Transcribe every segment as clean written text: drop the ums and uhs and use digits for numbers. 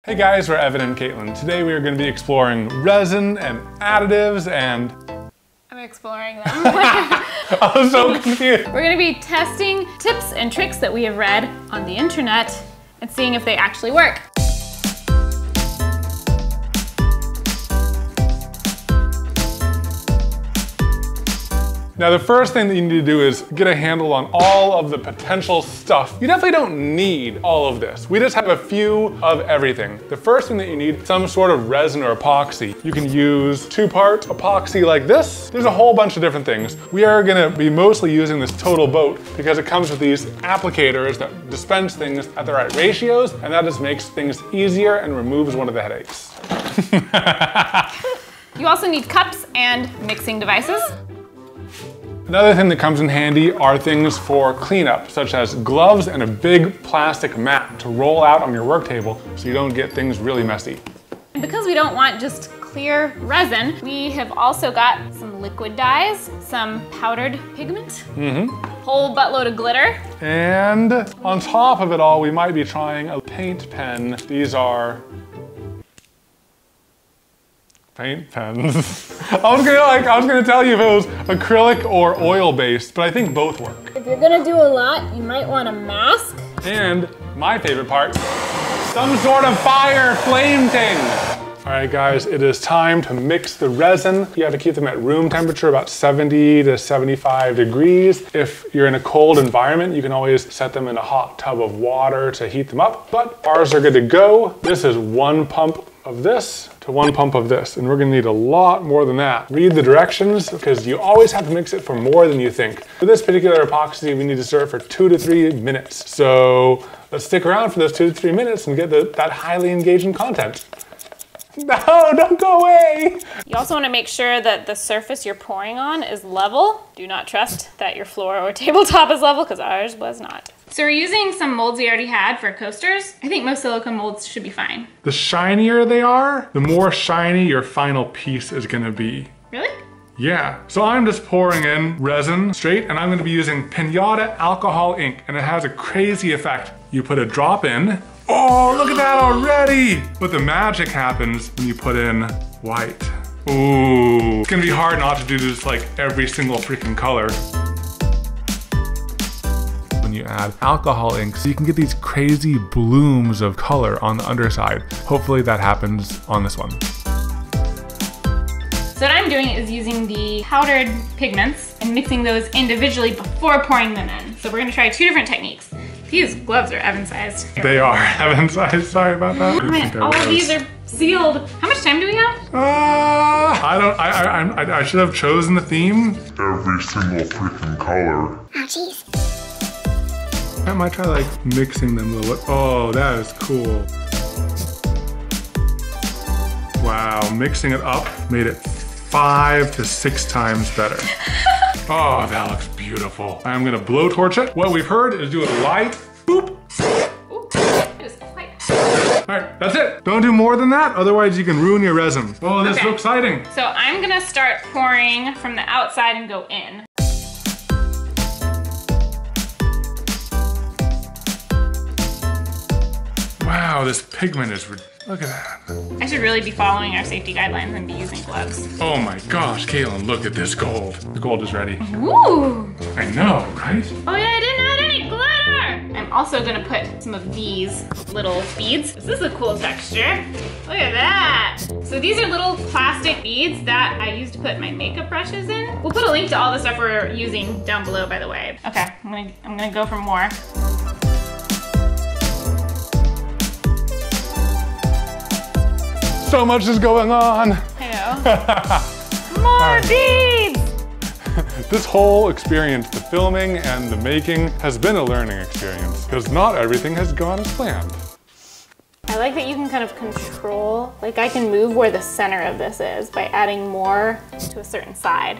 Hey guys, we're Evan and Katelyn. Today we are going to be exploring resin and additives and... I'm exploring them. I was so confused. We're going to be testing tips and tricks that we have read on the internet and seeing if they actually work. Now the first thing that you need to do is get a handle on all of the potential stuff. You definitely don't need all of this. We just have a few of everything. The first thing that you need, some sort of resin or epoxy. You can use 2-part epoxy like this. There's a whole bunch of different things. We are gonna be mostly using this Total Boat because it comes with these applicators that dispense things at the right ratios, and that just makes things easier and removes one of the headaches. You also need cups and mixing devices. Another thing that comes in handy are things for cleanup, such as gloves and a big plastic mat to roll out on your work table so you don't get things really messy. And because we don't want just clear resin, we have also got some liquid dyes, some powdered pigment, whole buttload of glitter. And on top of it all, we might be trying a paint pen. These are paint pens. I was gonna tell you if it was acrylic or oil based, but I think both work. If you're gonna do a lot, you might want a mask. And my favorite part, some sort of fire flame thing. All right guys, it is time to mix the resin. You have to keep them at room temperature, about 70 to 75 degrees. If you're in a cold environment, you can always set them in a hot tub of water to heat them up, but ours are good to go. This is 1 pump of this to 1 pump of this, and we're gonna need a lot more than that. Read the directions, because you always have to mix it for more than you think. For this particular epoxy, we need to stir it for 2 to 3 minutes. So let's stick around for those 2 to 3 minutes and get that highly engaging content. No, don't go away! You also want to make sure that the surface you're pouring on is level. Do not trust that your floor or tabletop is level, because ours was not. So we're using some molds we already had for coasters. I think most silicone molds should be fine. The shinier they are, the more shiny your final piece is gonna be. Really? Yeah, so I'm just pouring in resin straight, and I'm gonna be using Pinata alcohol ink, and it has a crazy effect. You put a drop in, oh, look at that already! But the magic happens when you put in white. Ooh, it's gonna be hard not to do this like every single freaking color. When you add alcohol ink, so you can get these crazy blooms of color on the underside. Hopefully that happens on this one. So what I'm doing is using the powdered pigments and mixing those individually before pouring them in. So we're gonna try 2 different techniques. These gloves are Evan-sized. They are Evan-sized, sorry about that. All of these are sealed. How much time do we have? I should have chosen the theme. Every single freaking color. Oh, jeez. I might try like mixing them a little bit. Oh, that is cool. Wow, mixing it up made it 5 to 6 times better. Oh, that looks beautiful. I'm gonna blowtorch it. What we've heard is do it light, boop. Ooh, it is quite hot. All right, that's it. Don't do more than that, otherwise you can ruin your resin. Oh, this is so exciting. So I'm gonna start pouring from the outside and go in. Wow, this pigment is, look at that. I should really be following our safety guidelines and be using gloves. Oh my gosh, Katelyn, look at this gold. The gold is ready. Ooh! I know, right? Oh yeah, I didn't add any glitter! I'm also gonna put some of these little beads. This is a cool texture. Look at that! So these are little plastic beads that I use to put my makeup brushes in. We'll put a link to all the stuff we're using down below, by the way. Okay, I'm gonna go for more. So much is going on. I know. More beads! This whole experience, the filming and the making, has been a learning experience because not everything has gone as planned. I like that you can kind of control, like I can move where the center of this is by adding more to a certain side.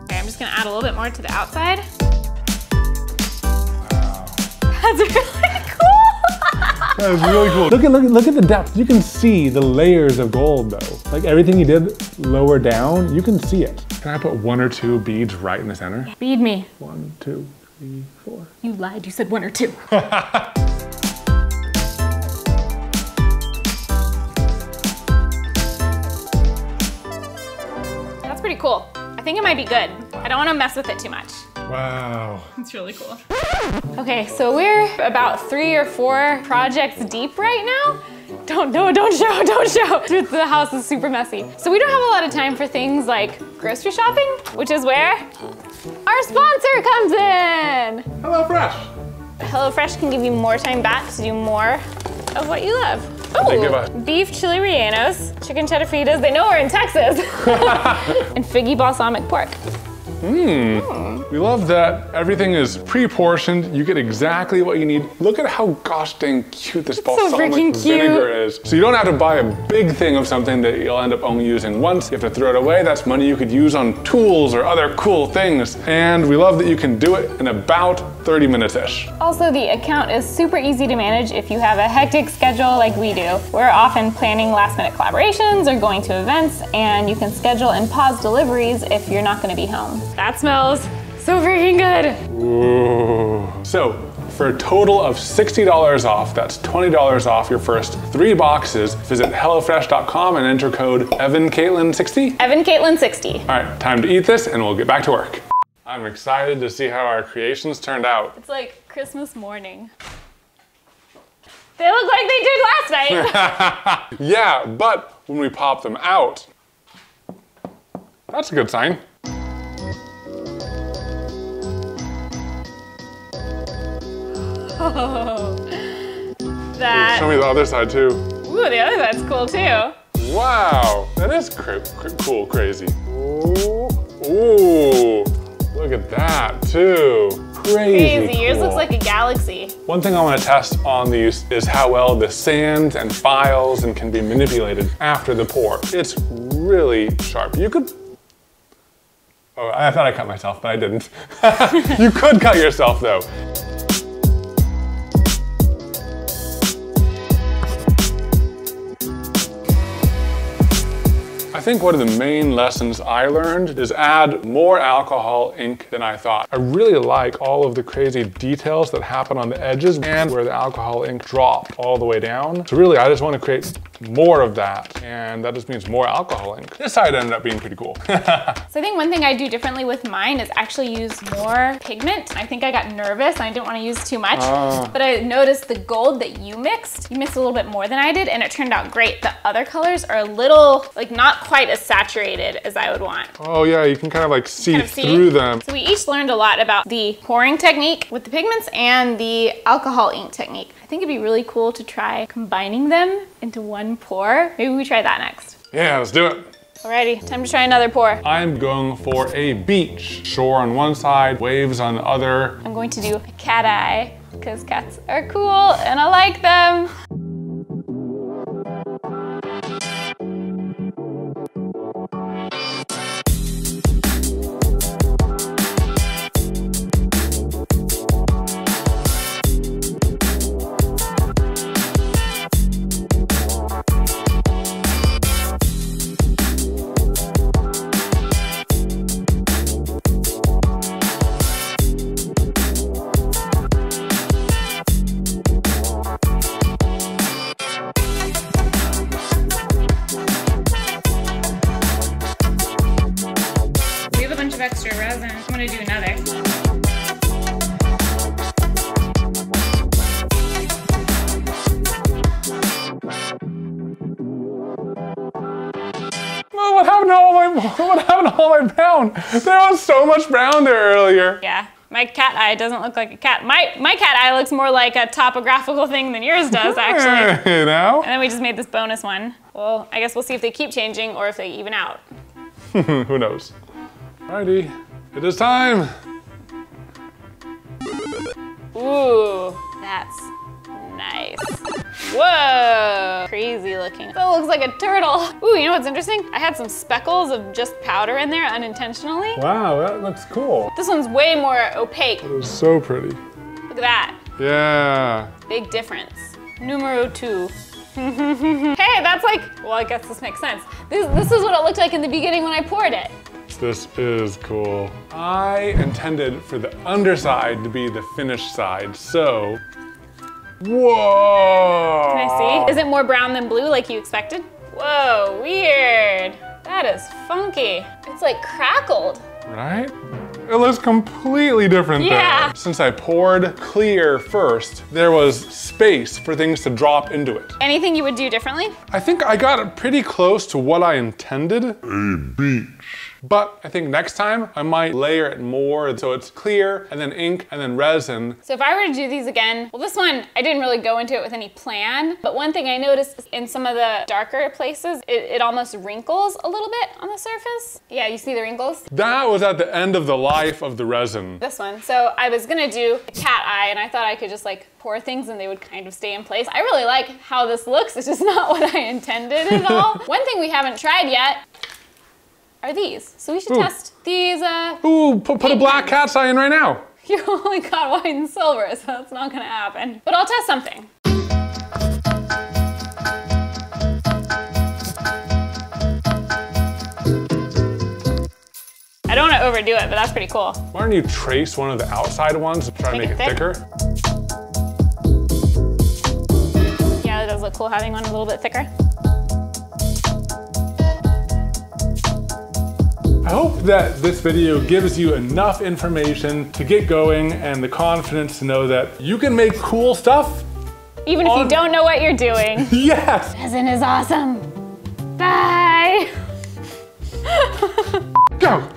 Okay, I'm just gonna add a little bit more to the outside. Wow. That's really cool! That is really cool. Look at the depth. You can see the layers of gold though. Like everything you did lower down, you can see it. Can I put 1 or 2 beads right in the center? Bead me. 1, 2, 3, 4. You lied, you said 1 or 2. think it might be good. I don't want to mess with it too much. Wow. It's really cool. Okay, so we're about 3 or 4 projects deep right now. Don't show. The house is super messy. So we don't have a lot of time for things like grocery shopping, which is where our sponsor comes in. HelloFresh. HelloFresh can give you more time back to do more of what you love. They give us beef chili rellenos, chicken cheddar fritas, they know we're in Texas, and figgy balsamic pork. We love that everything is pre-portioned. You get exactly what you need. Look at how gosh dang cute this balsamic vinegar is. So you don't have to buy a big thing of something that you'll end up only using once. You have to throw it away. That's money you could use on tools or other cool things. And we love that you can do it in about 30 minutes-ish. Also, the account is super easy to manage if you have a hectic schedule like we do. We're often planning last-minute collaborations or going to events, and you can schedule and pause deliveries if you're not gonna be home. That smells so freaking good. Ooh. So, for a total of $60 off, that's $20 off your first 3 boxes, visit HelloFresh.com and enter code EvanKatelyn60. EvanKatelyn60. All right, time to eat this and we'll get back to work. I'm excited to see how our creations turned out. It's like Christmas morning. They look like they did last night. Yeah, but when we pop them out, that's a good sign. Oh, that. Show me the other side too. Ooh, the other side's cool too. Wow, that is cool, crazy. Ooh, look at that too. Crazy cool. Yours looks like a galaxy. One thing I want to test on these is how well the sands and files and can be manipulated after the pour. It's really sharp. You could, oh, I thought I cut myself, but I didn't. You could cut yourself though. I think one of the main lessons I learned is add more alcohol ink than I thought. I really like all of the crazy details that happen on the edges and where the alcohol ink dropped all the way down. So really, I just want to create more of that, and that just means more alcohol ink. This side ended up being pretty cool. So I think one thing I do differently with mine is actually use more pigment. I think I got nervous and I didn't want to use too much, but I noticed the gold that you mixed a little bit more than I did, and it turned out great. The other colors are a little, like, not quite as saturated as I would want. Oh yeah, you can kind of like see through them. So we each learned a lot about the pouring technique with the pigments and the alcohol ink technique. I think it'd be really cool to try combining them into one pour. Maybe we try that next. Yeah, let's do it. Alrighty, time to try another pour. I'm going for a beach. Shore on one side, waves on the other. I'm going to do a cat eye because cats are cool and I like them. Extra resin. I'm gonna do another. Oh, what happened to all my brown? There was so much brown there earlier. Yeah, my cat eye doesn't look like a cat. My cat eye looks more like a topographical thing than yours does, actually. You know? And then we just made this bonus one. Well, I guess we'll see if they keep changing or if they even out. Who knows? Alrighty, it is time. Ooh, that's nice. Whoa, crazy looking. That looks like a turtle. Ooh, you know what's interesting? I had some speckles of just powder in there unintentionally. Wow, that looks cool. This one's way more opaque. It was so pretty. Look at that. Yeah. Big difference. Numero 2. Hey, that's like, well, I guess this makes sense. This is what it looked like in the beginning when I poured it. This is cool. I intended for the underside to be the finished side, so. Whoa! Can I see? Is it more brown than blue like you expected? Whoa, weird. That is funky. It's like crackled. Right? It looks completely different Yeah. there. Since I poured clear first, there was space for things to drop into it. Anything you would do differently? I think I got it pretty close to what I intended. A beach. But I think next time I might layer it more so it's clear, and then ink, and then resin. So if I were to do these again, well, this one, I didn't really go into it with any plan, but one thing I noticed is in some of the darker places, it almost wrinkles a little bit on the surface. Yeah, you see the wrinkles? That was at the end of the life of the resin. This one. So I was gonna do a cat eye, and I thought I could just like pour things and they would kind of stay in place. I really like how this looks. It's just not what I intended at all. One thing we haven't tried yet are these. So we should test these. Ooh, put a black cat's eye in right now. You only got white and silver, so that's not gonna happen. But I'll test something. I don't want to overdo it, but that's pretty cool. Why don't you trace one of the outside ones to try to make it thicker? Yeah, it does look cool having one a little bit thicker. I hope that this video gives you enough information to get going and the confidence to know that you can make cool stuff. Even if you don't know what you're doing. Yes! Resin is awesome. Bye! Go!